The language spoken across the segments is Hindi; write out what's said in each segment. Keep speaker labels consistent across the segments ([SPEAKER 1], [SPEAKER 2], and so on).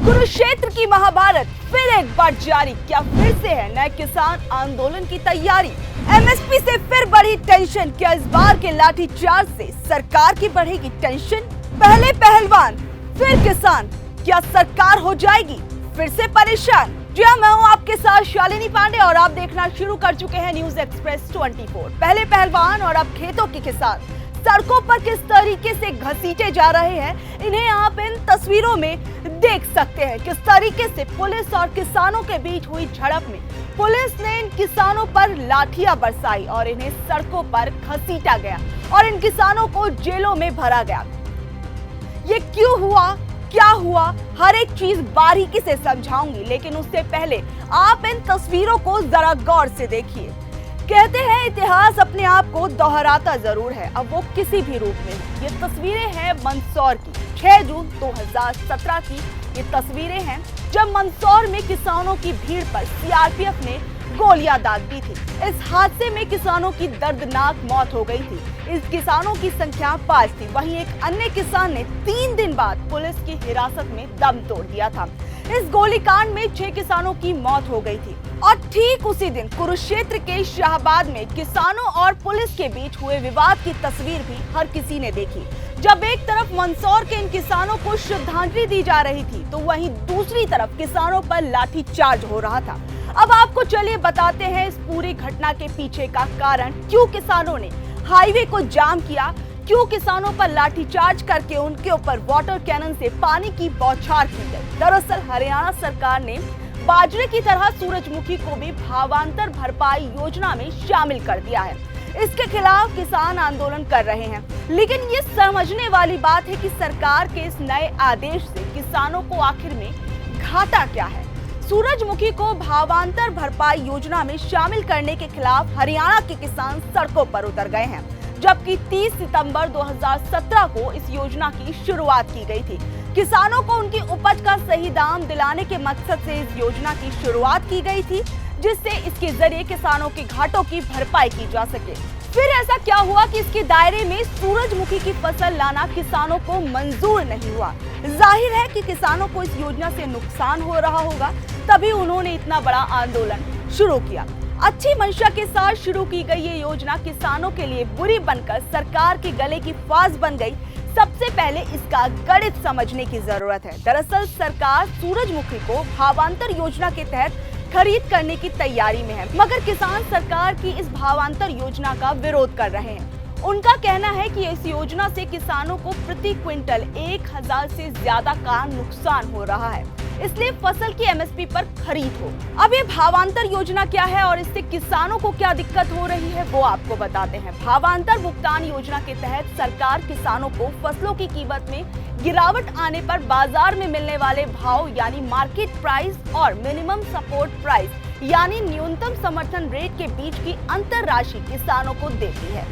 [SPEAKER 1] कुरुक्षेत्र की महाभारत फिर एक बार जारी। क्या फिर से है नए किसान आंदोलन की तैयारी? एमएसपी से फिर बढ़ी टेंशन। क्या इस बार के लाठीचार्ज से सरकार की बढ़ेगी टेंशन? पहले पहलवान फिर किसान, क्या सरकार हो जाएगी फिर से परेशान? जी हाँ, मैं हूँ आपके साथ शालिनी पांडे और आप देखना शुरू कर चुके हैं न्यूज एक्सप्रेस 24। पहले पहलवान और अब खेतों के किसान सड़कों पर किस तरीके से घसीटे जा रहे हैं, इन्हें आप इन तस्वीरों में देख सकते हैं। किस तरीके से पुलिस और किसानों के बीच हुई झड़प में पुलिस ने इन किसानों पर लाठियां बरसाई और इन्हें सड़कों पर घसीटा गया और इन किसानों को जेलों में भरा गया। ये क्यों हुआ, क्या हुआ, हर एक चीज बारीकी से समझाऊंगी, लेकिन उससे पहले आप इन तस्वीरों को जरा गौर से देखिए। कहते हैं इतिहास अपने आप को दोहराता जरूर है, अब वो किसी भी रूप में हो। ये तस्वीरें हैं मंदसौर की 6 जून 2017 की। ये तस्वीरें हैं जब मंदसौर में किसानों की भीड़ पर सीआरपीएफ ने गोलियां दाग दी थी। इस हादसे में किसानों की दर्दनाक मौत हो गई थी। इस किसानों की संख्या 5 थी। वहीं एक अन्य किसान ने 3 दिन बाद पुलिस की हिरासत में दम तोड़ दिया था। इस गोलीकांड में 6 किसानों की मौत हो गई थी और ठीक उसी दिन कुरुक्षेत्र के शाहबाद में किसानों और पुलिस के बीच हुए विवाद की तस्वीर भी हर किसी ने देखी। जब एक तरफ मंदसौर के इन किसानों को श्रद्धांजलि दी जा रही थी, तो वहीं दूसरी तरफ किसानों पर लाठीचार्ज हो रहा था। अब आपको चलिए बताते हैं इस पूरी घटना के पीछे का कारण। क्यों किसानों ने हाईवे को जाम किया, क्यों किसानों पर लाठीचार्ज करके उनके ऊपर वाटर कैनन से पानी की बौछार की गई। दरअसल हरियाणा सरकार ने बाजरे की तरह सूरजमुखी को भी भावांतर भरपाई योजना में शामिल कर दिया है। इसके खिलाफ किसान आंदोलन कर रहे हैं, लेकिन ये समझने वाली बात है कि सरकार के इस नए आदेश से किसानों को आखिर में घाटा क्या है। सूरजमुखी को भावांतर भरपाई योजना में शामिल करने के खिलाफ हरियाणा के किसान सड़कों पर उतर गए हैं, जबकि 30 सितंबर 2017 को इस योजना की शुरुआत की गई थी। किसानों को उनकी उपज का सही दाम दिलाने के मकसद से इस योजना की शुरुआत की गई थी, जिससे इसके जरिए किसानों के घाटों की भरपाई की जा सके। फिर ऐसा क्या हुआ कि इसके दायरे में सूरजमुखी की फसल लाना किसानों को मंजूर नहीं हुआ। जाहिर है कि किसानों को इस योजना से नुकसान हो रहा होगा, तभी उन्होंने इतना बड़ा आंदोलन शुरू किया। अच्छी मंशा के साथ शुरू की गई ये योजना किसानों के लिए बुरी बनकर सरकार के गले की फांस बन गई। सबसे पहले इसका गणित समझने की जरूरत है। दरअसल सरकार सूरजमुखी को भावांतर योजना के तहत खरीद करने की तैयारी में है, मगर किसान सरकार की इस भावांतर योजना का विरोध कर रहे हैं। उनका कहना है कि इस योजना से किसानों को प्रति क्विंटल 1000 से ज्यादा का नुकसान हो रहा है, इसलिए फसल की एमएसपी पर खरीद हो। अब ये भावांतर योजना क्या है और इससे किसानों को क्या दिक्कत हो रही है, वो आपको बताते हैं। भावांतर भुगतान योजना के तहत सरकार किसानों को फसलों की कीमत में गिरावट आने पर बाजार में मिलने वाले भाव यानी मार्केट प्राइस और मिनिमम सपोर्ट प्राइस यानी न्यूनतम समर्थन रेट के बीच की अंतर राशि किसानों को देती है।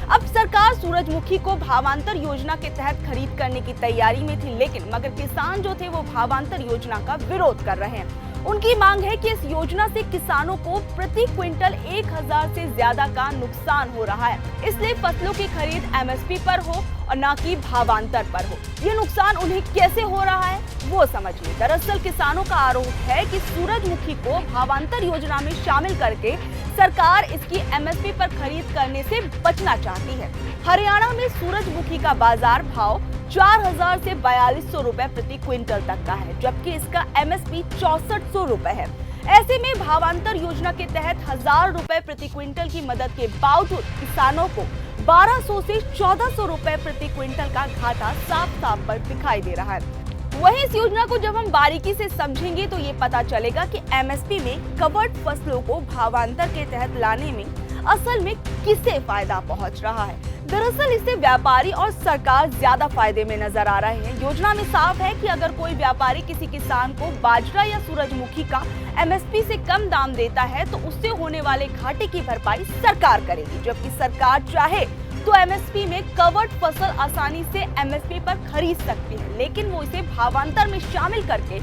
[SPEAKER 1] अब सरकार सूरजमुखी को भावांतर योजना के तहत खरीद करने की तैयारी में थी, लेकिन मगर किसान जो थे वो भावांतर योजना का विरोध कर रहे हैं। उनकी मांग है कि इस योजना से किसानों को प्रति क्विंटल 1000 से ज्यादा का नुकसान हो रहा है, इसलिए फसलों की खरीद एमएसपी पर हो और न कि भावांतर पर हो। ये नुकसान उन्हें कैसे हो रहा है वो समझिए। दरअसल किसानों का आरोप है कि सूरजमुखी को भावांतर योजना में शामिल करके सरकार इसकी एमएसपी पर खरीद करने से बचना चाहती है। हरियाणा में सूरजमुखी का बाजार भाव 4000 से 4200 रुपए प्रति क्विंटल तक का है, जबकि इसका एमएसपी 6400 रुपए है। ऐसे में भावांतर योजना के तहत 1000 रुपए प्रति क्विंटल की मदद के बावजूद किसानों को 1200 से 1400 रुपए प्रति क्विंटल का घाटा साफ साफ पर दिखाई दे रहा है। वहीं इस योजना को जब हम बारीकी से समझेंगे तो ये पता चलेगा कि एमएसपी में कवर्ड फसलों को भावांतर के तहत लाने में असल में किसे फायदा पहुंच रहा है। दरअसल इससे व्यापारी और सरकार ज्यादा फायदे में नजर आ रहे हैं। योजना में साफ है कि अगर कोई व्यापारी किसी किसान को बाजरा या सूरजमुखी का एमएसपी से कम दाम देता है तो उससे होने वाले घाटे की भरपाई सरकार करेगी, जबकि सरकार चाहे तो एमएसपी में कवर्ड फसल आसानी से एमएसपी पर खरीद सकती है, लेकिन वो इसे भावांतर में शामिल करके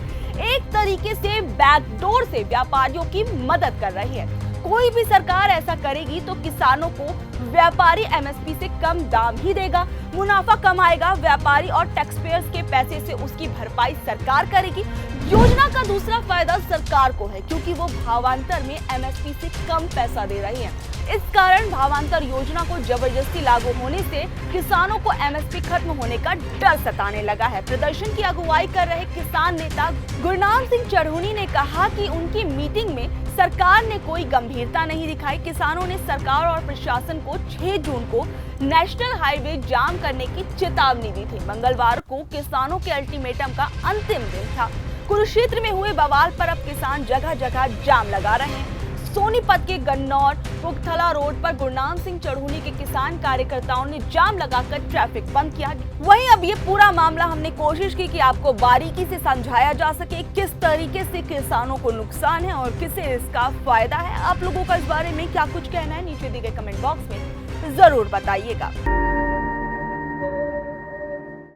[SPEAKER 1] एक तरीके से बैकडोर से व्यापारियों की मदद कर रही है। कोई भी सरकार ऐसा करेगी तो किसानों को व्यापारी एमएसपी से कम दाम ही देगा, मुनाफा कमाएगा व्यापारी और टैक्स पेयर्स के पैसे से उसकी भरपाई सरकार करेगी। योजना का दूसरा फायदा सरकार को है क्योंकि वो भावांतर में एमएसपी से कम पैसा दे रही है। इस कारण भावांतर योजना को जबरदस्ती लागू होने से किसानों को एमएसपी खत्म होने का डर सताने लगा है। प्रदर्शन की अगुवाई कर रहे किसान नेता गुरनाम सिंह चढ़ूनी ने कहा कि उनकी मीटिंग में सरकार ने कोई गंभीरता नहीं दिखाई। किसानों ने सरकार और प्रशासन को 6 जून को नेशनल हाईवे जाम करने की चेतावनी दी थी। मंगलवार को किसानों के अल्टीमेटम का अंतिम दिन था। कुरुक्षेत्र में हुए बवाल पर अब किसान जगह जगह जाम लगा रहे हैं। सोनीपत के गन्नौर पुगथला रोड पर गुरनाम सिंह चढ़ूनी के किसान कार्यकर्ताओं ने जाम लगाकर ट्रैफिक बंद किया। वहीं अब ये पूरा मामला हमने कोशिश की कि आपको बारीकी से समझाया जा सके किस तरीके से किसानों को नुकसान है और किसे इसका फायदा है। आप लोगों का इस बारे में क्या कुछ कहना है, नीचे दिए गए कमेंट बॉक्स में जरूर बताइएगा।